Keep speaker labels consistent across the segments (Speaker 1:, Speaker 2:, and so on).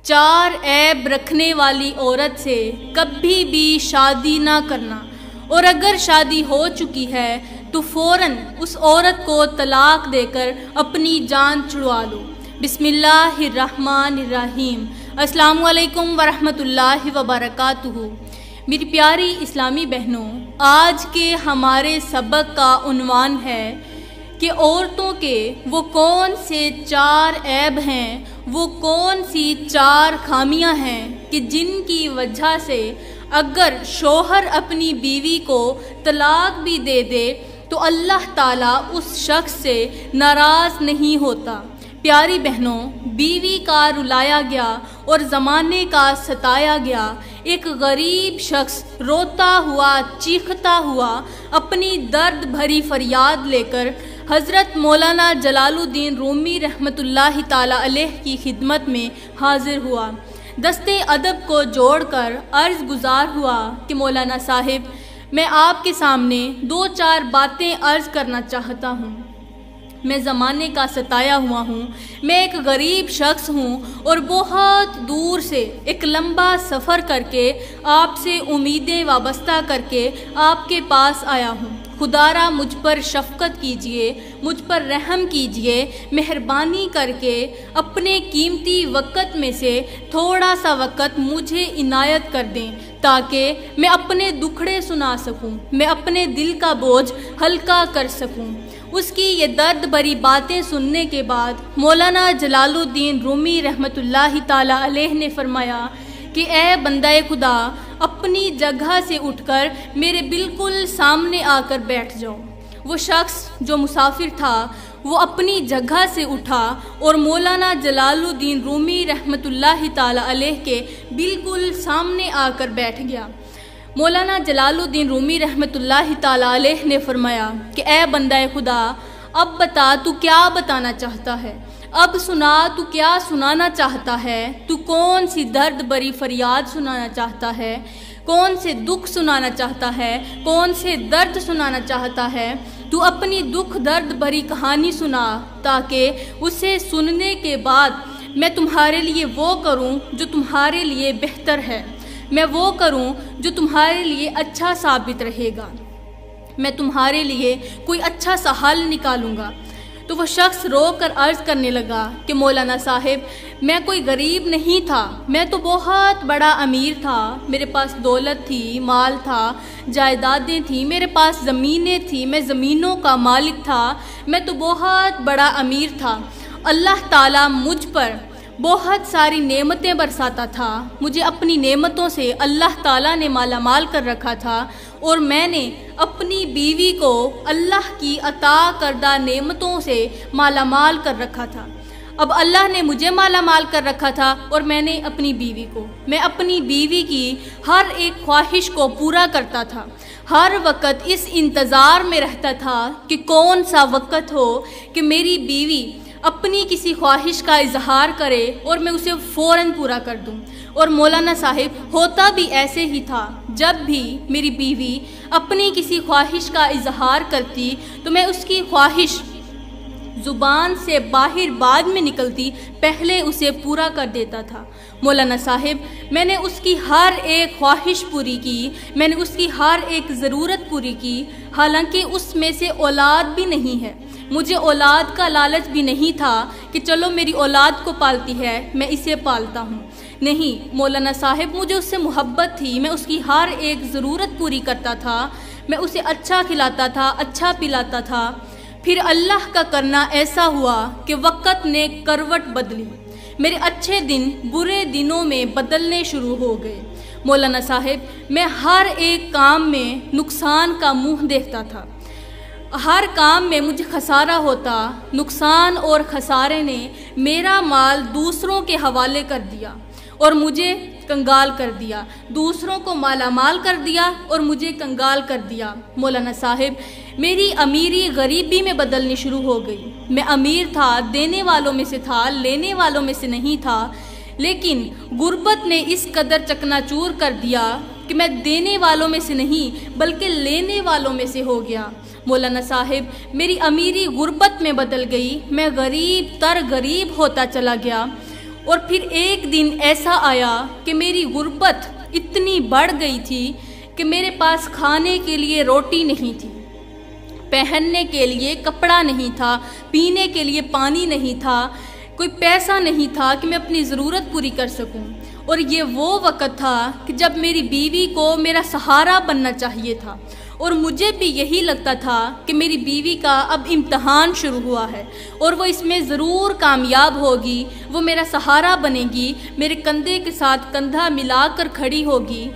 Speaker 1: 4 عیب رکھنے والی عورت سے کبھی بھی شادی نہ کرنا، اور اگر شادی ہو چکی ہے تو فوراً اس عورت کو طلاق دے کر اپنی جان چھڑوا لو۔ بسم اللہ الرحمن الرحیم۔ السلام علیکم ورحمۃ اللہ وبرکاتہ۔ میری پیاری اسلامی بہنوں، آج کے ہمارے سبق کا عنوان ہے کہ عورتوں کے وہ کون سے 4 عیب ہیں، وہ کون سی 4 خامیاں ہیں کہ جن کی وجہ سے اگر شوہر اپنی بیوی کو طلاق بھی دے دے تو اللہ تعالیٰ اس شخص سے ناراض نہیں ہوتا۔ پیاری بہنوں، بیوی کا رلایا گیا اور زمانے کا ستایا گیا ایک غریب شخص روتا ہوا چیختا ہوا اپنی درد بھری فریاد لے کر حضرت مولانا جلال الدین رومی رحمۃ اللہ تعالی علیہ کی خدمت میں حاضر ہوا۔ دستے ادب کو جوڑ کر عرض گزار ہوا کہ مولانا صاحب، میں آپ کے سامنے 2-4 باتیں عرض کرنا چاہتا ہوں۔ میں زمانے کا ستایا ہوا ہوں، میں ایک غریب شخص ہوں اور بہت دور سے ایک لمبا سفر کر کے آپ سے امیدیں وابستہ کر کے آپ کے پاس آیا ہوں۔ خدارا مجھ پر شفقت کیجئے، مجھ پر رحم کیجئے، مہربانی کر کے اپنے قیمتی وقت میں سے تھوڑا سا وقت مجھے عنایت کر دیں تاکہ میں اپنے دکھڑے سنا سکوں، میں اپنے دل کا بوجھ ہلکا کر سکوں۔ اس کی یہ درد بھری باتیں سننے کے بعد مولانا جلال الدین رومی رحمۃ اللہ تعالی علیہ نے فرمایا کہ اے بندہ خدا، اپنی جگہ سے اٹھ کر میرے بالکل سامنے آ کر بیٹھ جاؤ۔ وہ شخص جو مسافر تھا وہ اپنی جگہ سے اٹھا اور مولانا جلال الدین رومی رحمۃ اللہ تعالی علیہ کے بالکل سامنے آ کر بیٹھ گیا۔ مولانا جلال الدین رومی رحمۃ اللہ تعالی علیہ نے فرمایا کہ اے بندہ خدا، اب بتا تو کیا بتانا چاہتا ہے، اب سنا تو کیا سنانا چاہتا ہے، تو کون سی درد بری فریاد سنانا چاہتا ہے، کون سے دکھ سنانا چاہتا ہے، کون سے درد سنانا چاہتا ہے، تو اپنی دکھ درد بھری کہانی سنا تاکہ اسے سننے کے بعد میں تمہارے لیے وہ کروں جو تمہارے لیے بہتر ہے، میں وہ کروں جو تمہارے لیے اچھا ثابت رہے گا، میں تمہارے لیے کوئی اچھا سا حل نکالوں گا۔ تو وہ شخص رو کر عرض کرنے لگا کہ مولانا صاحب، میں کوئی غریب نہیں تھا، میں تو بہت بڑا امیر تھا، میرے پاس دولت تھی، مال تھا، جائیدادیں تھیں، میرے پاس زمینیں تھیں، میں زمینوں کا مالک تھا، میں تو بہت بڑا امیر تھا۔ اللہ تعالیٰ مجھ پر بہت ساری نعمتیں برساتا تھا، مجھے اپنی نعمتوں سے اللہ تعالیٰ نے مالا مال کر رکھا تھا، اور میں نے اپنی بیوی کو اللہ کی عطا کردہ نعمتوں سے مالا مال کر رکھا تھا۔ اب اللہ نے مجھے مالا مال کر رکھا تھا اور میں نے اپنی بیوی کو، میں اپنی بیوی کی ہر ایک خواہش کو پورا کرتا تھا، ہر وقت اس انتظار میں رہتا تھا کہ کون سا وقت ہو کہ میری بیوی اپنی کسی خواہش کا اظہار کرے اور میں اسے فوراً پورا کر دوں۔ اور مولانا صاحب، ہوتا بھی ایسے ہی تھا، جب بھی میری بیوی اپنی کسی خواہش کا اظہار کرتی تو میں اس کی خواہش زبان سے باہر بعد میں نکلتی پہلے اسے پورا کر دیتا تھا۔ مولانا صاحب، میں نے اس کی ہر ایک خواہش پوری کی، میں نے اس کی ہر ایک ضرورت پوری کی، حالانکہ اس میں سے اولاد بھی نہیں ہے، مجھے اولاد کا لالچ بھی نہیں تھا کہ چلو میری اولاد کو پالتی ہے میں اسے پالتا ہوں، نہیں مولانا صاحب، مجھے اس سے محبت تھی، میں اس کی ہر ایک ضرورت پوری کرتا تھا، میں اسے اچھا کھلاتا تھا، اچھا پلاتا تھا۔ پھر اللہ کا کرنا ایسا ہوا کہ وقت نے کروٹ بدلی، میرے اچھے دن برے دنوں میں بدلنے شروع ہو گئے۔ مولانا صاحب، میں ہر ایک کام میں نقصان کا منہ دیکھتا تھا، ہر کام میں مجھے خسارہ ہوتا، نقصان اور خسارے نے میرا مال دوسروں کے حوالے کر دیا اور مجھے کنگال کر دیا، دوسروں کو مالا مال کر دیا اور مجھے کنگال کر دیا۔ مولانا صاحب، میری امیری غریبی میں بدلنی شروع ہو گئی، میں امیر تھا، دینے والوں میں سے تھا، لینے والوں میں سے نہیں تھا، لیکن غربت نے اس قدر چکنا چور کر دیا کہ میں دینے والوں میں سے نہیں بلکہ لینے والوں میں سے ہو گیا۔ مولانا صاحب، میری امیری غربت میں بدل گئی، میں غریب تر غریب ہوتا چلا گیا، اور پھر ایک دن ایسا آیا کہ میری غربت اتنی بڑھ گئی تھی کہ میرے پاس کھانے کے لیے روٹی نہیں تھی، پہننے کے لیے کپڑا نہیں تھا، پینے کے لیے پانی نہیں تھا، کوئی پیسہ نہیں تھا کہ میں اپنی ضرورت پوری کر سکوں۔ اور یہ وہ وقت تھا کہ جب میری بیوی کو میرا سہارا بننا چاہیے تھا، اور مجھے بھی یہی لگتا تھا کہ میری بیوی کا اب امتحان شروع ہوا ہے اور وہ اس میں ضرور کامیاب ہوگی، وہ میرا سہارا بنے گی، میرے کندھے کے ساتھ کندھا ملا کر کھڑی ہوگی،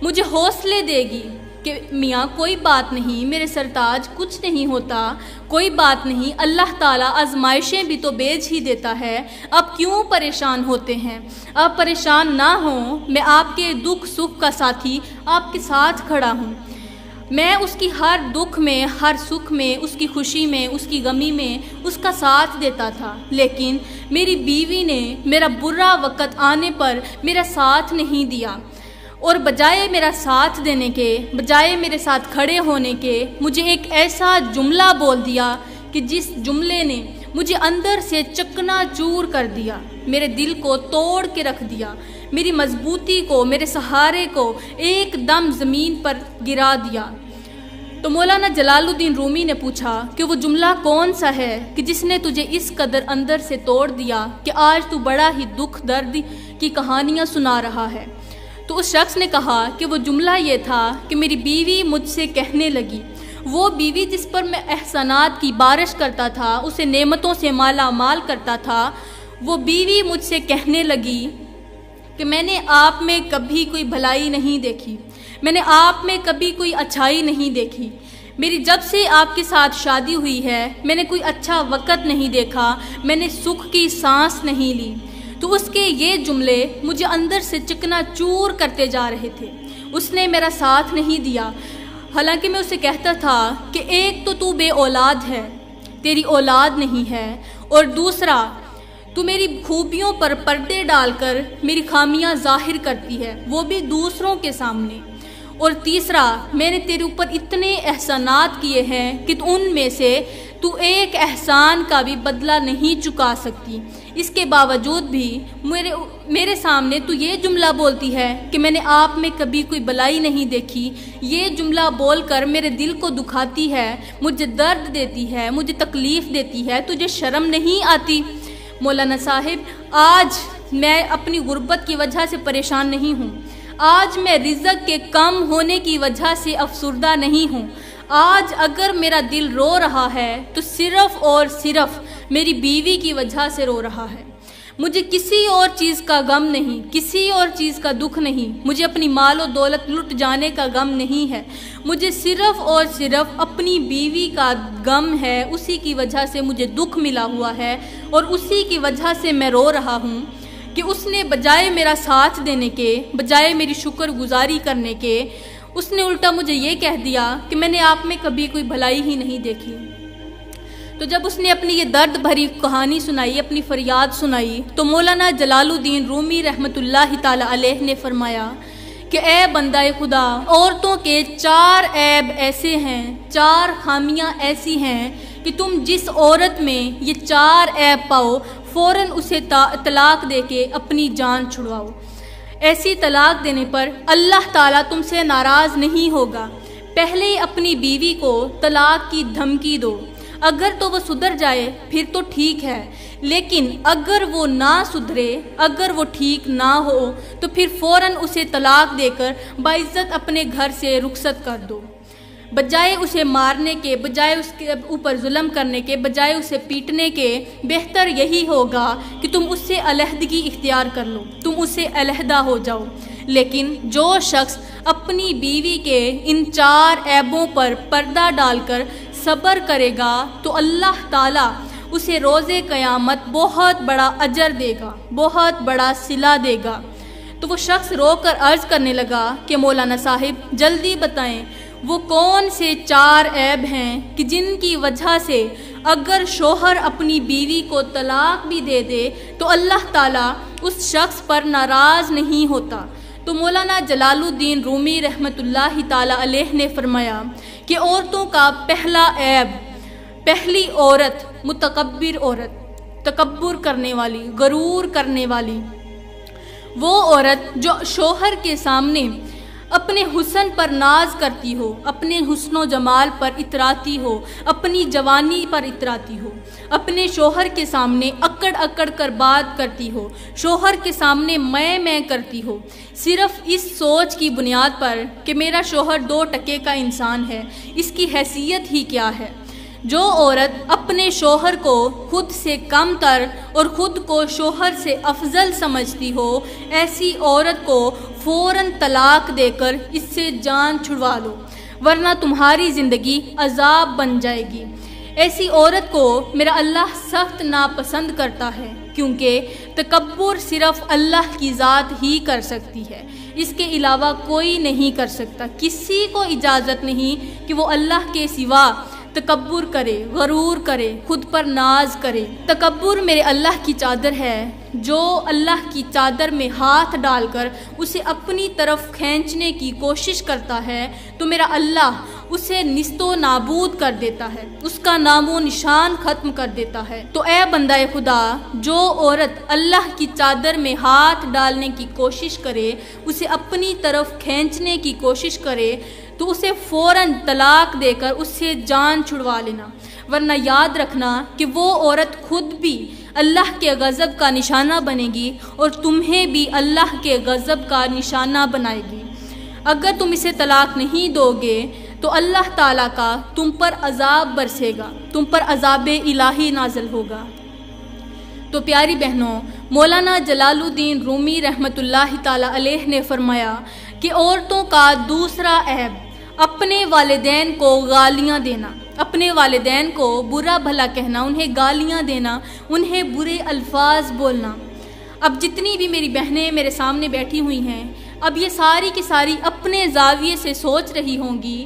Speaker 1: مجھے حوصلے دے گی کہ میاں کوئی بات نہیں، میرے سرتاج کچھ نہیں ہوتا، کوئی بات نہیں، اللہ تعالیٰ آزمائشیں بھی تو بھیج ہی دیتا ہے، اب کیوں پریشان ہوتے ہیں؟ آپ پریشان نہ ہوں، میں آپ کے دکھ سکھ کا ساتھی آپ کے ساتھ کھڑا ہوں۔ میں اس کی ہر دکھ میں، ہر سکھ میں، اس کی خوشی میں، اس کی غمی میں اس کا ساتھ دیتا تھا، لیکن میری بیوی نے میرا برا وقت آنے پر میرا ساتھ نہیں دیا، اور بجائے میرا ساتھ دینے کے، بجائے میرے ساتھ کھڑے ہونے کے، مجھے ایک ایسا جملہ بول دیا کہ جس جملے نے مجھے اندر سے چکنا چور کر دیا، میرے دل کو توڑ کے رکھ دیا، میری مضبوطی کو، میرے سہارے کو ایک دم زمین پر گرا دیا۔ تو مولانا جلال الدین رومی نے پوچھا کہ وہ جملہ کون سا ہے کہ جس نے تجھے اس قدر اندر سے توڑ دیا کہ آج تو بڑا ہی دکھ درد کی کہانیاں سنا رہا ہے؟ تو اس شخص نے کہا کہ وہ جملہ یہ تھا کہ میری بیوی مجھ سے کہنے لگی، وہ بیوی جس پر میں احسانات کی بارش کرتا تھا، اسے نعمتوں سے مالا مال کرتا تھا، وہ بیوی مجھ سے کہنے لگی کہ میں نے آپ میں کبھی کوئی بھلائی نہیں دیکھی، میں نے آپ میں کبھی کوئی اچھائی نہیں دیکھی، میری جب سے آپ کے ساتھ شادی ہوئی ہے میں نے کوئی اچھا وقت نہیں دیکھا، میں نے سکھ کی سانس نہیں لی۔ تو اس کے یہ جملے مجھے اندر سے چکنا چور کرتے جا رہے تھے۔ اس نے میرا ساتھ نہیں دیا، حالانکہ میں اسے کہتا تھا کہ ایک تو بے اولاد ہے، تیری اولاد نہیں ہے، اور دوسرا تو میری خوبیوں پر پردے ڈال کر میری خامیاں ظاہر کرتی ہے، وہ بھی دوسروں کے سامنے، اور تیسرا میں نے تیرے اوپر اتنے احسانات کیے ہیں کہ ان میں سے تو ایک احسان کا بھی بدلہ نہیں چکا سکتی، اس کے باوجود بھی میرے سامنے تو یہ جملہ بولتی ہے کہ میں نے آپ میں کبھی کوئی بلائی نہیں دیکھی، یہ جملہ بول کر میرے دل کو دکھاتی ہے، مجھے درد دیتی ہے، مجھے تکلیف دیتی ہے، تجھے شرم نہیں آتی؟ مولانا صاحب، آج میں اپنی غربت کی وجہ سے پریشان نہیں ہوں، آج میں رزق کے کم ہونے کی وجہ سے افسردہ نہیں ہوں، آج اگر میرا دل رو رہا ہے تو صرف اور صرف میری بیوی کی وجہ سے رو رہا ہے، مجھے کسی اور چیز کا غم نہیں، کسی اور چیز کا دکھ نہیں، مجھے اپنی مال و دولت لٹ جانے کا غم نہیں ہے، مجھے صرف اور صرف اپنی بیوی کا غم ہے، اسی کی وجہ سے مجھے دکھ ملا ہوا ہے، اور اسی کی وجہ سے میں رو رہا ہوں کہ اس نے بجائے میرا ساتھ دینے کے، بجائے میری شکر گزاری کرنے کے، اس نے الٹا مجھے یہ کہہ دیا کہ میں نے آپ میں کبھی کوئی بھلائی ہی نہیں دیکھی۔ تو جب اس نے اپنی یہ درد بھری کہانی سنائی، اپنی فریاد سنائی، تو مولانا جلال الدین رومی رحمۃ اللہ تعالی علیہ نے فرمایا کہ اے بندہ خدا، عورتوں کے 4 عیب ایسے ہیں، 4 خامیاں ایسی ہیں کہ تم جس عورت میں یہ 4 عیب پاؤ فوراً اسے طلاق دے کے اپنی جان چھڑواؤ۔ ایسی طلاق دینے پر اللہ تعالیٰ تم سے ناراض نہیں ہوگا۔ پہلے اپنی بیوی کو طلاق کی دھمکی دو، اگر تو وہ سدھر جائے پھر تو ٹھیک ہے، لیکن اگر وہ نہ سدھرے، اگر وہ ٹھیک نہ ہو تو پھر فوراً اسے طلاق دے کر باعزت اپنے گھر سے رخصت کر دو۔ بجائے اسے مارنے کے، بجائے اس کے اوپر ظلم کرنے کے، بجائے اسے پیٹنے کے، بہتر یہی ہوگا کہ تم اس سے علیحدگی اختیار کر لو، تم اس سے علیحدہ ہو جاؤ۔ لیکن جو شخص اپنی بیوی کے ان 4 عیبوں پر پردہ ڈال کر صبر کرے گا تو اللہ تعالیٰ اسے روز قیامت بہت بڑا اجر دے گا، بہت بڑا صلہ دے گا۔ تو وہ شخص رو کر عرض کرنے لگا کہ مولانا صاحب جلدی بتائیں وہ کون سے 4 عیب ہیں کہ جن کی وجہ سے اگر شوہر اپنی بیوی کو طلاق بھی دے دے تو اللہ تعالیٰ اس شخص پر ناراض نہیں ہوتا۔ تو مولانا جلال الدین رومی رحمۃ اللہ تعالی علیہ نے فرمایا کہ عورتوں کا پہلا عیب، پہلی عورت متکبر عورت، تکبر کرنے والی، غرور کرنے والی، وہ عورت جو شوہر کے سامنے اپنے حسن پر ناز کرتی ہو، اپنے حسن و جمال پر اتراتی ہو، اپنی جوانی پر اتراتی ہو، اپنے شوہر کے سامنے اکڑ اکڑ کر بات کرتی ہو، شوہر کے سامنے میں کرتی ہو، صرف اس سوچ کی بنیاد پر کہ میرا شوہر 2 ٹکے کا انسان ہے، اس کی حیثیت ہی کیا ہے۔ جو عورت اپنے شوہر کو خود سے کم تر اور خود کو شوہر سے افضل سمجھتی ہو، ایسی عورت کو فوراً طلاق دے کر اس سے جان چھڑوا لو، ورنہ تمہاری زندگی عذاب بن جائے گی۔ ایسی عورت کو میرا اللہ سخت ناپسند کرتا ہے، کیونکہ تکبر صرف اللہ کی ذات ہی کر سکتی ہے، اس کے علاوہ کوئی نہیں کر سکتا۔ کسی کو اجازت نہیں کہ وہ اللہ کے سوا تکبر کرے، غرور کرے، خود پر ناز کرے۔ تکبر میرے اللہ کی چادر ہے، جو اللہ کی چادر میں ہاتھ ڈال کر اسے اپنی طرف کھینچنے کی کوشش کرتا ہے تو میرا اللہ اسے نیست و نابود کر دیتا ہے، اس کا نام و نشان ختم کر دیتا ہے۔ تو اے بندہ خدا، جو عورت اللہ کی چادر میں ہاتھ ڈالنے کی کوشش کرے، اسے اپنی طرف کھینچنے کی کوشش کرے، تو اسے فوراً طلاق دے کر اس سے جان چھڑوا لینا، ورنہ یاد رکھنا کہ وہ عورت خود بھی اللہ کے غضب کا نشانہ بنے گی اور تمہیں بھی اللہ کے غضب کا نشانہ بنائے گی۔ اگر تم اسے طلاق نہیں دو گے تو اللہ تعالیٰ کا تم پر عذاب برسے گا، تم پر عذاب الہی نازل ہوگا۔ تو پیاری بہنوں، مولانا جلال الدین رومی رحمۃ اللہ تعالیٰ علیہ نے فرمایا کہ عورتوں کا دوسرا عیب اپنے والدین کو گالیاں دینا، اپنے والدین کو برا بھلا کہنا، انہیں گالیاں دینا، انہیں برے الفاظ بولنا۔ اب جتنی بھی میری بہنیں میرے سامنے بیٹھی ہوئی ہیں، اب یہ ساری کی ساری اپنے زاویے سے سوچ رہی ہوں گی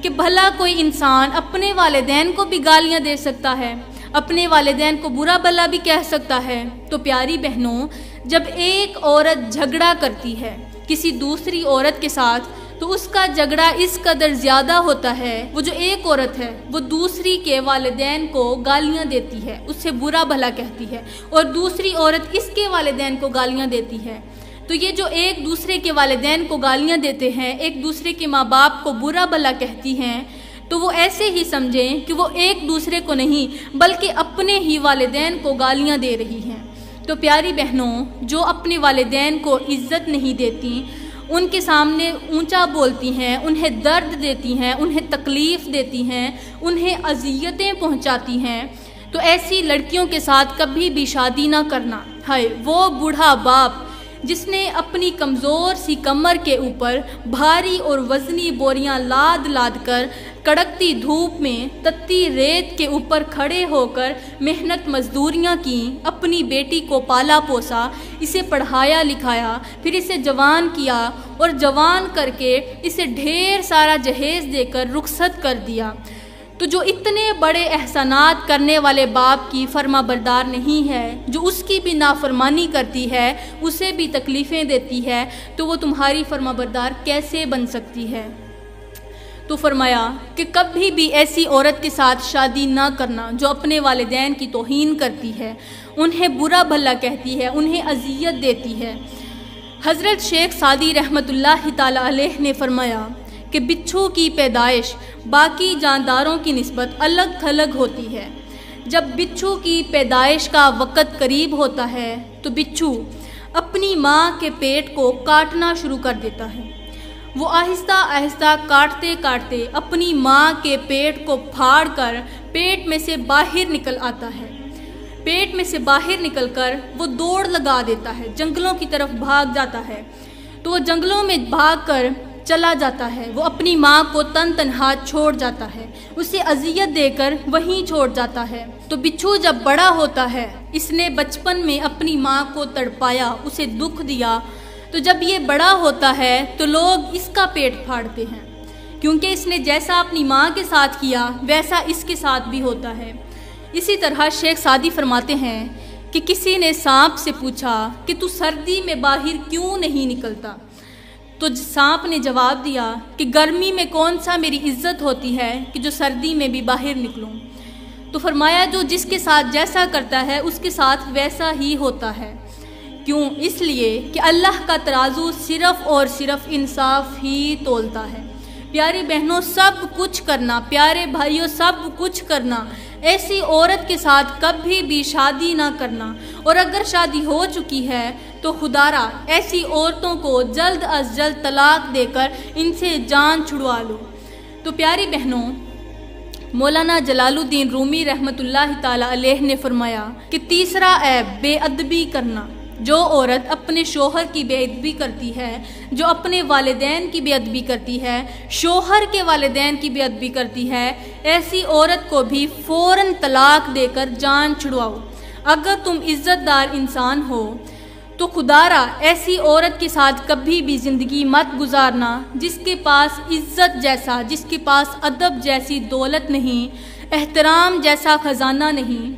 Speaker 1: کہ بھلا کوئی انسان اپنے والدین کو بھی گالیاں دے سکتا ہے، اپنے والدین کو برا بھلا بھی کہہ سکتا ہے۔ تو پیاری بہنوں، جب ایک عورت جھگڑا کرتی ہے کسی دوسری عورت کے ساتھ تو اس کا جھگڑا اس قدر زیادہ ہوتا ہے، وہ جو ایک عورت ہے وہ دوسری کے والدین کو گالیاں دیتی ہے، اس سے برا بھلا کہتی ہے، اور دوسری عورت اس کے والدین کو گالیاں دیتی ہے، تو یہ جو ایک دوسرے کے والدین کو گالیاں دیتے ہیں، ایک دوسرے کے ماں باپ کو برا بھلا کہتی ہیں، تو وہ ایسے ہی سمجھیں کہ وہ ایک دوسرے کو نہیں بلکہ اپنے ہی والدین کو گالیاں دے رہی ہیں۔ تو پیاری بہنوں، جو اپنے والدین کو عزت نہیں دیتی، ان کے سامنے اونچا بولتی ہیں، انہیں درد دیتی ہیں، انہیں تکلیف دیتی ہیں، انہیں اذیتیں پہنچاتی ہیں، تو ایسی لڑکیوں کے ساتھ کبھی بھی شادی نہ کرنا۔ ہائے وہ بوڑھا باپ جس نے اپنی کمزور سی کمر کے اوپر بھاری اور وزنی بوریاں لاد لاد کر کڑکتی دھوپ میں تتی ریت کے اوپر کھڑے ہو کر محنت مزدوریاں کی، اپنی بیٹی کو پالا پوسا، اسے پڑھایا لکھایا، پھر اسے جوان کیا اور جوان کر کے اسے ڈھیر سارا جہیز دے کر رخصت کر دیا، تو جو اتنے بڑے احسانات کرنے والے باپ کی فرما بردار نہیں ہے، جو اس کی بھی نافرمانی کرتی ہے، اسے بھی تکلیفیں دیتی ہے، تو وہ تمہاری فرما بردار کیسے بن سکتی ہے؟ تو فرمایا کہ کبھی بھی ایسی عورت کے ساتھ شادی نہ کرنا جو اپنے والدین کی توہین کرتی ہے، انہیں برا بھلا کہتی ہے، انہیں اذیت دیتی ہے۔ حضرت شیخ سعدی رحمۃ اللہ تعالی علیہ نے فرمایا کہ بچھو کی پیدائش باقی جانداروں کی نسبت الگ تھلگ ہوتی ہے۔ جب بچھو کی پیدائش کا وقت قریب ہوتا ہے تو بچھو اپنی ماں کے پیٹ کو کاٹنا شروع کر دیتا ہے۔ وہ آہستہ آہستہ کاٹتے کاٹتے اپنی ماں کے پیٹ کو پھاڑ کر پیٹ میں سے باہر نکل آتا ہے۔ پیٹ میں سے باہر نکل کر وہ دوڑ لگا دیتا ہے، جنگلوں کی طرف بھاگ جاتا ہے۔ تو وہ جنگلوں میں بھاگ کر چلا جاتا ہے، وہ اپنی ماں کو تن تنہا چھوڑ جاتا ہے، اسے اذیت دے کر وہیں چھوڑ جاتا ہے۔ تو بچھو جب بڑا ہوتا ہے، اس نے بچپن میں اپنی ماں کو تڑپایا، اسے دکھ دیا، تو جب یہ بڑا ہوتا ہے تو لوگ اس کا پیٹ پھاڑتے ہیں، کیونکہ اس نے جیسا اپنی ماں کے ساتھ کیا ویسا اس کے ساتھ بھی ہوتا ہے۔ اسی طرح شیخ سعدی فرماتے ہیں کہ کسی نے سانپ سے پوچھا کہ تو سردی میں باہر کیوں نہیں نکلتا؟ تو سانپ نے جواب دیا کہ گرمی میں کون سا میری عزت ہوتی ہے کہ جو سردی میں بھی باہر نکلوں۔ تو فرمایا جو جس کے ساتھ جیسا کرتا ہے اس کے ساتھ ویسا ہی ہوتا ہے۔ کیوں؟ اس لیے کہ اللہ کا ترازو صرف اور صرف انصاف ہی تولتا ہے۔ پیاری بہنوں، سب کچھ کرنا، پیارے بھائیوں، سب کچھ کرنا، ایسی عورت کے ساتھ کبھی بھی شادی نہ کرنا، اور اگر شادی ہو چکی ہے تو خدارا ایسی عورتوں کو جلد از جلد طلاق دے کر ان سے جان چھڑوا لو۔ تو پیاری بہنوں، مولانا جلال الدین رومی رحمۃ اللہ تعالی علیہ نے فرمایا کہ تیسرا عیب بے ادبی کرنا۔ جو عورت اپنے شوہر کی بے ادبی کرتی ہے، جو اپنے والدین کی بے ادبی کرتی ہے، شوہر کے والدین کی بے ادبی کرتی ہے، ایسی عورت کو بھی فوراً طلاق دے کر جان چھڑواؤ۔ اگر تم عزت دار انسان ہو تو خدارا ایسی عورت کے ساتھ کبھی بھی زندگی مت گزارنا جس کے پاس عزت جیسا، جس کے پاس ادب جیسی دولت نہیں، احترام جیسا خزانہ نہیں۔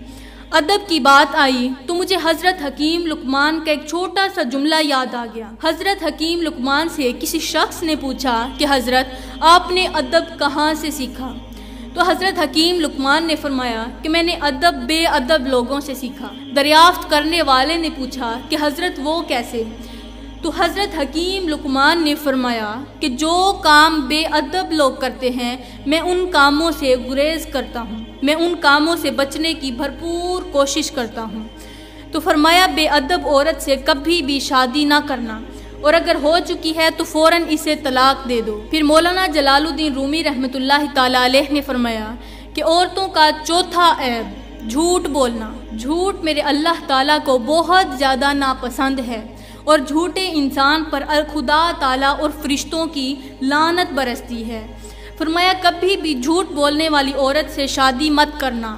Speaker 1: ادب کی بات آئی تو مجھے حضرت حکیم لقمان کا ایک چھوٹا سا جملہ یاد آ گیا۔ حضرت حکیم لقمان سے کسی شخص نے پوچھا کہ حضرت آپ نے ادب کہاں سے سیکھا؟ تو حضرت حکیم لقمان نے فرمایا کہ میں نے ادب بے ادب لوگوں سے سیکھا۔ دریافت کرنے والے نے پوچھا کہ حضرت وہ کیسے؟ تو حضرت حکیم لقمان نے فرمایا کہ جو کام بے ادب لوگ کرتے ہیں میں ان کاموں سے گریز کرتا ہوں، میں ان کاموں سے بچنے کی بھرپور کوشش کرتا ہوں۔ تو فرمایا بے ادب عورت سے کبھی بھی شادی نہ کرنا، اور اگر ہو چکی ہے تو فوراً اسے طلاق دے دو۔ پھر مولانا جلال الدین رومی رحمۃ اللہ تعالی علیہ نے فرمایا کہ عورتوں کا چوتھا عیب جھوٹ بولنا۔ جھوٹ میرے اللہ تعالیٰ کو بہت زیادہ ناپسند ہے، اور جھوٹے انسان پر خدا تعالیٰ اور فرشتوں کی لعنت برستی ہے۔ فرمایا کبھی بھی جھوٹ بولنے والی عورت سے شادی مت کرنا،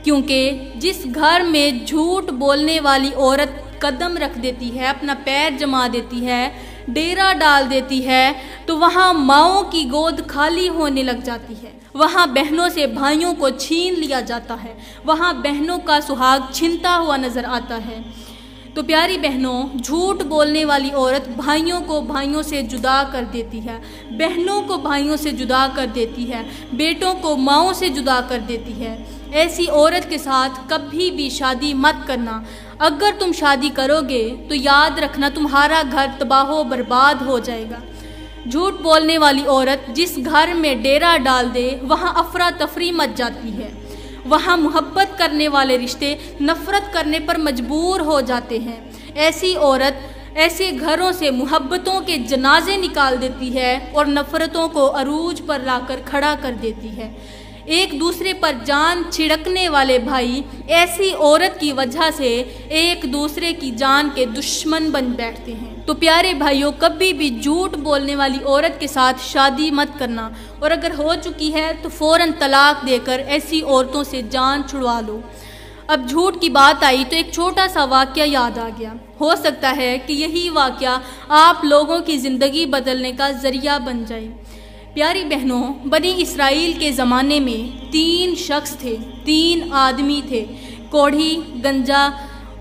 Speaker 1: کیونکہ جس گھر میں جھوٹ بولنے والی عورت قدم رکھ دیتی ہے، اپنا پیر جما دیتی ہے، ڈیرا ڈال دیتی ہے، تو وہاں ماؤں کی گود خالی ہونے لگ جاتی ہے، وہاں بہنوں سے بھائیوں کو چھین لیا جاتا ہے، وہاں بہنوں کا سہاگ چھنتا ہوا نظر آتا ہے۔ تو پیاری بہنوں، جھوٹ بولنے والی عورت بھائیوں کو بھائیوں سے جدا کر دیتی ہے، بہنوں کو بھائیوں سے جدا کر دیتی ہے، بیٹوں کو ماؤں سے جدا کر دیتی ہے۔ ایسی عورت کے ساتھ کبھی بھی شادی مت کرنا۔ اگر تم شادی کرو گے تو یاد رکھنا تمہارا گھر تباہ و برباد ہو جائے گا۔ جھوٹ بولنے والی عورت جس گھر میں ڈیرا ڈال دے وہاں افراتفری مچ جاتی ہے، وہاں محبت کرنے والے رشتے نفرت کرنے پر مجبور ہو جاتے ہیں۔ ایسی عورت ایسے گھروں سے محبتوں کے جنازے نکال دیتی ہے اور نفرتوں کو عروج پر لا کر کھڑا کر دیتی ہے۔ ایک دوسرے پر جان چھڑکنے والے بھائی ایسی عورت کی وجہ سے ایک دوسرے کی جان کے دشمن بن بیٹھتے ہیں۔ تو پیارے بھائیوں، کبھی بھی جھوٹ بولنے والی عورت کے ساتھ شادی مت کرنا، اور اگر ہو چکی ہے تو فوراً طلاق دے کر ایسی عورتوں سے جان چھڑوا لو۔ اب جھوٹ کی بات آئی تو ایک چھوٹا سا واقعہ یاد آ گیا۔ ہو سکتا ہے کہ یہی واقعہ آپ لوگوں کی زندگی بدلنے کا ذریعہ بن جائے۔ پیاری بہنوں، بنی اسرائیل کے زمانے میں 3 شخص تھے، 3 آدمی تھے، کوڑھی، گنجا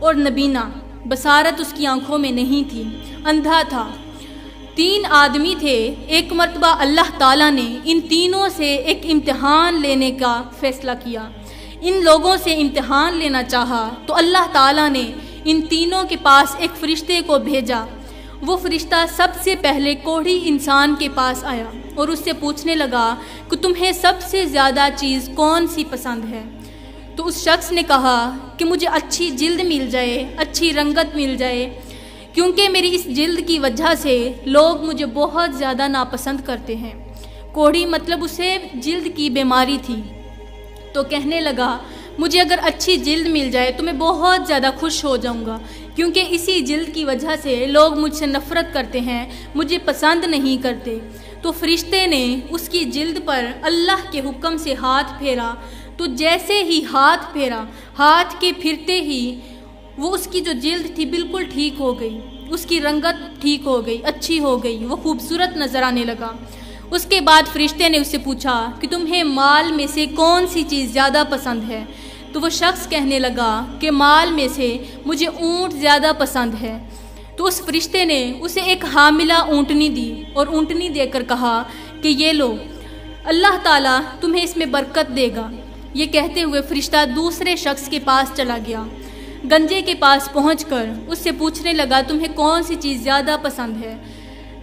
Speaker 1: اور نبینا۔ بصارت اس کی آنکھوں میں نہیں تھی، اندھا تھا۔ 3 آدمی تھے۔ ایک مرتبہ اللہ تعالیٰ نے ان تینوں سے ایک امتحان لینے کا فیصلہ کیا۔ ان لوگوں سے امتحان لینا چاہا تو اللہ تعالیٰ نے ان تینوں کے پاس ایک فرشتے کو بھیجا۔ وہ فرشتہ سب سے پہلے کوڑھی انسان کے پاس آیا اور اس سے پوچھنے لگا کہ تمہیں سب سے زیادہ چیز کون سی پسند ہے؟ تو اس شخص نے کہا کہ مجھے اچھی جلد مل جائے، اچھی رنگت مل جائے، کیونکہ میری اس جلد کی وجہ سے لوگ مجھے بہت زیادہ ناپسند کرتے ہیں۔ کوڑھی مطلب اسے جلد کی بیماری تھی، تو کہنے لگا مجھے اگر اچھی جلد مل جائے تو میں بہت زیادہ خوش ہو جاؤں گا، کیونکہ اسی جلد کی وجہ سے لوگ مجھ سے نفرت کرتے ہیں، مجھے پسند نہیں کرتے۔ تو فرشتے نے اس کی جلد پر اللہ کے حکم سے ہاتھ پھیرا، تو جیسے ہی ہاتھ پھیرا، ہاتھ کے پھرتے ہی وہ اس کی جو جلد تھی بالکل ٹھیک ہو گئی، اس کی رنگت ٹھیک ہو گئی، اچھی ہو گئی، وہ خوبصورت نظر آنے لگا۔ اس کے بعد فرشتے نے اس سے پوچھا کہ تمہیں مال میں سے کون سی چیز زیادہ پسند ہے؟ تو وہ شخص کہنے لگا کہ مال میں سے مجھے اونٹ زیادہ پسند ہے۔ تو اس فرشتے نے اسے ایک حاملہ اونٹنی دی اور اونٹنی دے کر کہا کہ یہ لو، اللہ تعالیٰ تمہیں اس میں برکت دے گا۔ یہ کہتے ہوئے فرشتہ دوسرے شخص کے پاس چلا گیا۔ گنجے کے پاس پہنچ کر اس سے پوچھنے لگا تمہیں کون سی چیز زیادہ پسند ہے؟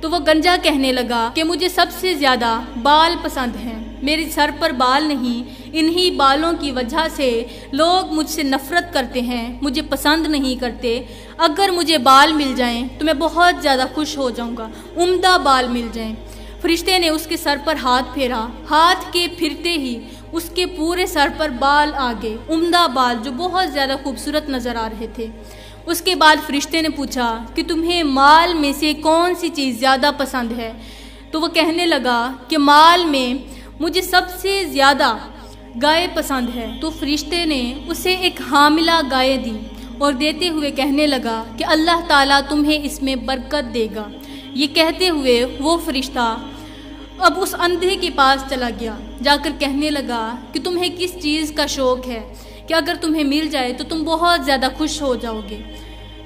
Speaker 1: تو وہ گنجا کہنے لگا کہ مجھے سب سے زیادہ بال پسند ہیں، میرے سر پر بال نہیں، انہی بالوں کی وجہ سے لوگ مجھ سے نفرت کرتے ہیں، مجھے پسند نہیں کرتے۔ اگر مجھے بال مل جائیں تو میں بہت زیادہ خوش ہو جاؤں گا، عمدہ بال مل جائیں۔ فرشتے نے اس کے سر پر ہاتھ پھیرا، ہاتھ کے پھرتے ہی اس کے پورے سر پر بال آ گئے، عمدہ بال جو بہت زیادہ خوبصورت نظر آ رہے تھے۔ اس کے بعد فرشتے نے پوچھا کہ تمہیں مال میں سے کون سی چیز زیادہ پسند ہے؟ تو وہ کہنے لگا کہ مال میں مجھے سب سے زیادہ گائے پسند ہے۔ تو فرشتے نے اسے ایک حاملہ گائے دی اور دیتے ہوئے کہنے لگا کہ اللہ تعالیٰ تمہیں اس میں برکت دے گا۔ یہ کہتے ہوئے وہ فرشتہ اب اس اندھے کے پاس چلا گیا، جا کر کہنے لگا کہ تمہیں کس چیز کا شوق ہے کہ اگر تمہیں مل جائے تو تم بہت زیادہ خوش ہو جاؤ گے؟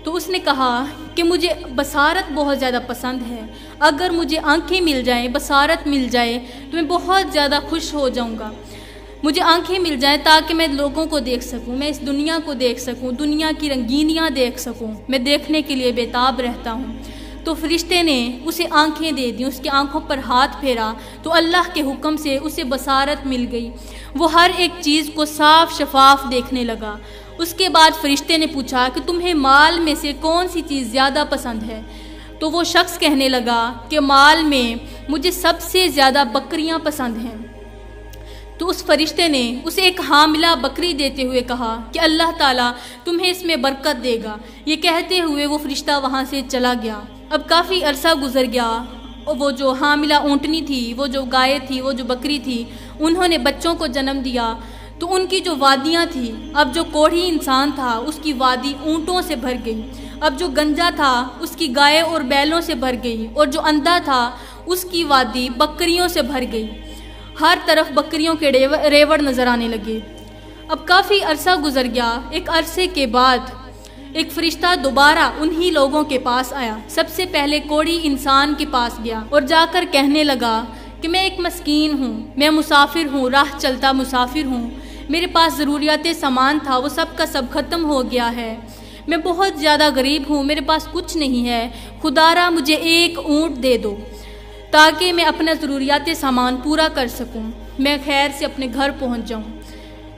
Speaker 1: تو اس نے کہا کہ مجھے بصارت بہت زیادہ پسند ہے، اگر مجھے آنکھیں مل جائیں، بصارت مل جائے تو میں بہت زیادہ خوش ہو جاؤں گا۔ مجھے آنکھیں مل جائیں تاکہ میں لوگوں کو دیکھ سکوں، میں اس دنیا کو دیکھ سکوں، دنیا کی رنگینیاں دیکھ سکوں، میں دیکھنے کے لیے بےتاب رہتا ہوں۔ تو فرشتے نے اسے آنکھیں دے دیں، اس کی آنکھوں پر ہاتھ پھیرا تو اللہ کے حکم سے اسے بصارت مل گئی، وہ ہر ایک چیز کو صاف شفاف دیکھنے لگا۔ اس کے بعد فرشتے نے پوچھا کہ تمہیں مال میں سے کون سی چیز زیادہ پسند ہے؟ تو وہ شخص کہنے لگا کہ مال میں مجھے سب سے زیادہ بکریاں پسند ہیں۔ تو اس فرشتے نے اسے ایک حاملہ بکری دیتے ہوئے کہا کہ اللہ تعالیٰ تمہیں اس میں برکت دے گا۔ یہ کہتے ہوئے وہ فرشتہ وہاں سے چلا گیا۔ اب کافی عرصہ گزر گیا، وہ جو حاملہ اونٹنی تھی، وہ جو گائے تھی، وہ جو بکری تھی، انہوں نے بچوں کو جنم دیا۔ تو ان کی جو وادیاں تھیں، اب جو کوڑھی انسان تھا اس کی وادی اونٹوں سے بھر گئی، اب جو گنجا تھا اس کی گائے اور بیلوں سے بھر گئی، اور جو اندھا تھا اس کی وادی بکریوں سے بھر گئی۔ ہر طرف بکریوں کے ریوڑ نظر آنے لگے۔ اب کافی عرصہ گزر گیا۔ ایک عرصے کے بعد ایک فرشتہ دوبارہ انہی لوگوں کے پاس آیا، سب سے پہلے کوڑھی انسان کے پاس گیا اور جا کر کہنے لگا کہ میں ایک مسکین ہوں، میں مسافر ہوں، راہ چلتا مسافر ہوں، میرے پاس ضروریات سامان تھا، وہ سب کا سب ختم ہو گیا ہے، میں بہت زیادہ غریب ہوں، میرے پاس کچھ نہیں ہے، خدا را مجھے ایک اونٹ دے دو تاکہ میں اپنا ضروریات سامان پورا کر سکوں، میں خیر سے اپنے گھر پہنچ جاؤں۔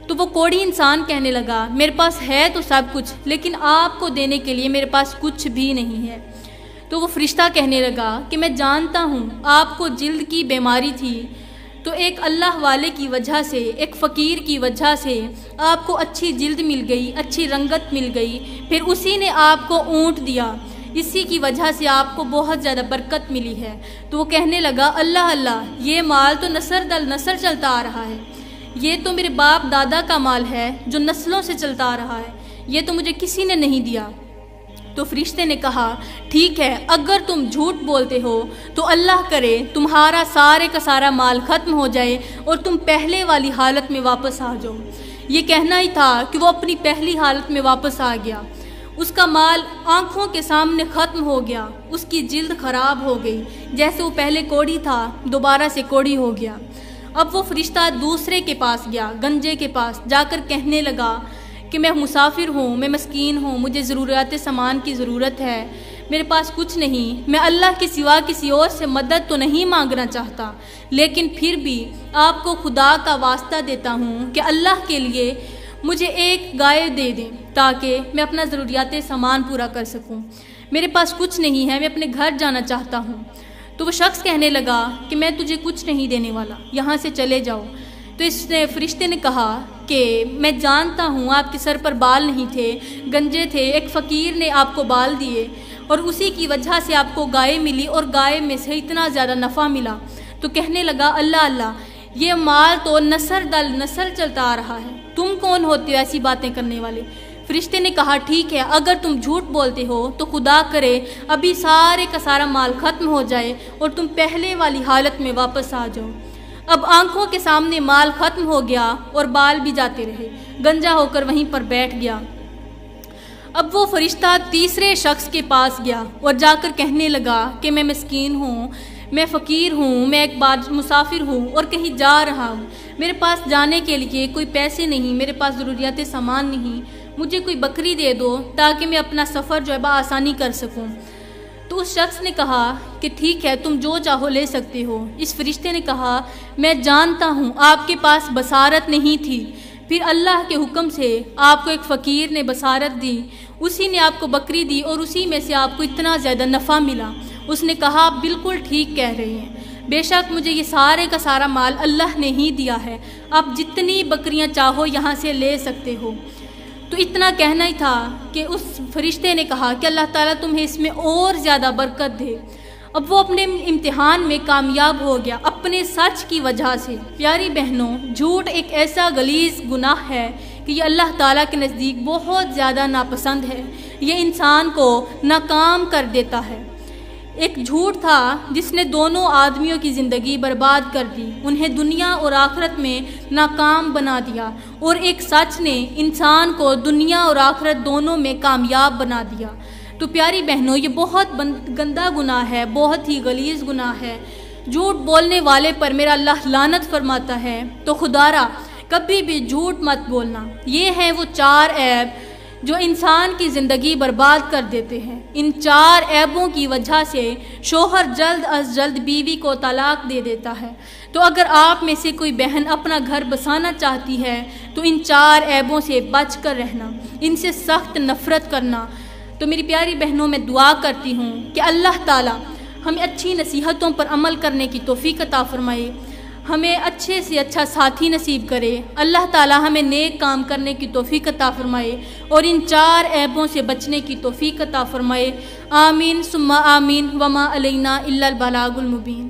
Speaker 1: تو وہ کوڑھی انسان کہنے لگا میرے پاس ہے تو سب کچھ، لیکن آپ کو دینے کے لیے میرے پاس کچھ بھی نہیں ہے۔ تو وہ فرشتہ کہنے لگا کہ میں جانتا ہوں آپ کو جلد کی بیماری تھی، تو ایک اللہ والے کی وجہ سے، ایک فقیر کی وجہ سے آپ کو اچھی جلد مل گئی، اچھی رنگت مل گئی، پھر اسی نے آپ کو اونٹ دیا، اسی کی وجہ سے آپ کو بہت زیادہ برکت ملی ہے۔ تو وہ کہنے لگا اللہ اللہ، یہ مال تو نسل در نسل چلتا آ رہا ہے، یہ تو میرے باپ دادا کا مال ہے جو نسلوں سے چلتا آ رہا ہے، یہ تو مجھے کسی نے نہیں دیا۔ تو فرشتے نے کہا ٹھیک ہے، اگر تم جھوٹ بولتے ہو تو اللہ کرے تمہارا سارے کا سارا مال ختم ہو جائے اور تم پہلے والی حالت میں واپس آ جاؤ۔ یہ کہنا ہی تھا کہ وہ اپنی پہلی حالت میں واپس آ گیا۔ اس کا مال آنکھوں کے سامنے ختم ہو گیا، اس کی جلد خراب ہو گئی، جیسے وہ پہلے کوڑھی تھا دوبارہ سے کوڑھی ہو گیا۔ اب وہ فرشتہ دوسرے کے پاس گیا، گنجے کے پاس جا کر کہنے لگا کہ میں مسافر ہوں، میں مسکین ہوں، مجھے ضروریات سامان کی ضرورت ہے، میرے پاس کچھ نہیں، میں اللہ کے سوا کسی اور سے مدد تو نہیں مانگنا چاہتا، لیکن پھر بھی آپ کو خدا کا واسطہ دیتا ہوں کہ اللہ کے لیے مجھے ایک گائے دے دیں تاکہ میں اپنا ضروریات سامان پورا کر سکوں، میرے پاس کچھ نہیں ہے، میں اپنے گھر جانا چاہتا ہوں۔ تو وہ شخص کہنے لگا کہ میں تجھے کچھ نہیں دینے والا، یہاں سے چلے جاؤ۔ تو اس نے فرشتے نے کہا کہ میں جانتا ہوں آپ کے سر پر بال نہیں تھے، گنجے تھے، ایک فقیر نے آپ کو بال دیے اور اسی کی وجہ سے آپ کو گائے ملی اور گائے میں سے اتنا زیادہ نفع ملا۔ تو کہنے لگا اللہ اللہ، یہ مال تو نسل در نسل چلتا آ رہا ہے، تم کون ہوتے ہو ایسی باتیں کرنے والے؟ فرشتے نے کہا ٹھیک ہے، اگر تم جھوٹ بولتے ہو تو خدا کرے ابھی سارے کا سارا مال ختم ہو جائے اور تم پہلے والی حالت میں واپس آ جاؤ۔ اب آنکھوں کے سامنے مال ختم ہو گیا اور بال بھی جاتے رہے، گنجا ہو کر وہیں پر بیٹھ گیا۔ اب وہ فرشتہ تیسرے شخص کے پاس گیا اور جا کر کہنے لگا کہ میں مسکین ہوں، میں فقیر ہوں، میں ایک بار مسافر ہوں اور کہیں جا رہا ہوں، میرے پاس جانے کے لیے کوئی پیسے نہیں، میرے پاس ضروریات سامان نہیں، مجھے کوئی بکری دے دو تاکہ میں اپنا سفر جو ہے بآسانی کر سکوں۔ تو اس شخص نے کہا کہ ٹھیک ہے، تم جو چاہو لے سکتے ہو۔ اس فرشتے نے کہا میں جانتا ہوں آپ کے پاس بصارت نہیں تھی، پھر اللہ کے حکم سے آپ کو ایک فقیر نے بصارت دی، اسی نے آپ کو بکری دی اور اسی میں سے آپ کو اتنا زیادہ نفع ملا۔ اس نے کہا آپ بالکل ٹھیک کہہ رہے ہیں، بے شک مجھے یہ سارے کا سارا مال اللہ نے ہی دیا ہے، آپ جتنی بکریاں چاہو یہاں سے لے سکتے ہو۔ تو اتنا کہنا ہی تھا کہ اس فرشتے نے کہا کہ اللہ تعالیٰ تمہیں اس میں اور زیادہ برکت دے۔ اب وہ اپنے امتحان میں کامیاب ہو گیا اپنے سچ کی وجہ سے۔ پیاری بہنوں، جھوٹ ایک ایسا غلیظ گناہ ہے کہ یہ اللہ تعالیٰ کے نزدیک بہت زیادہ ناپسند ہے، یہ انسان کو ناکام کر دیتا ہے۔ ایک جھوٹ تھا جس نے دونوں آدمیوں کی زندگی برباد کر دی، انہیں دنیا اور آخرت میں ناکام بنا دیا، اور ایک سچ نے انسان کو دنیا اور آخرت دونوں میں کامیاب بنا دیا۔ تو پیاری بہنوں، یہ بہت گندا گناہ ہے، بہت ہی غلیظ گناہ ہے۔ جھوٹ بولنے والے پر میرا اللہ لعنت فرماتا ہے، تو خدارا کبھی بھی جھوٹ مت بولنا۔ یہ ہیں وہ 4 عیب جو انسان کی زندگی برباد کر دیتے ہیں۔ ان 4 عیبوں کی وجہ سے شوہر جلد از جلد بیوی کو طلاق دے دیتا ہے۔ تو اگر آپ میں سے کوئی بہن اپنا گھر بسانا چاہتی ہے تو ان 4 عیبوں سے بچ کر رہنا، ان سے سخت نفرت کرنا۔ تو میری پیاری بہنوں، میں دعا کرتی ہوں کہ اللہ تعالیٰ ہمیں اچھی نصیحتوں پر عمل کرنے کی توفیق عطا فرمائے، ہمیں اچھے سے اچھا ساتھی نصیب کرے، اللہ تعالیٰ ہمیں نیک کام کرنے کی توفیق عطا فرمائے اور ان 4 عیبوں سے بچنے کی توفیق عطا فرمائے۔ آمین ثم آمین، وما علینا الا البلاغ المبین۔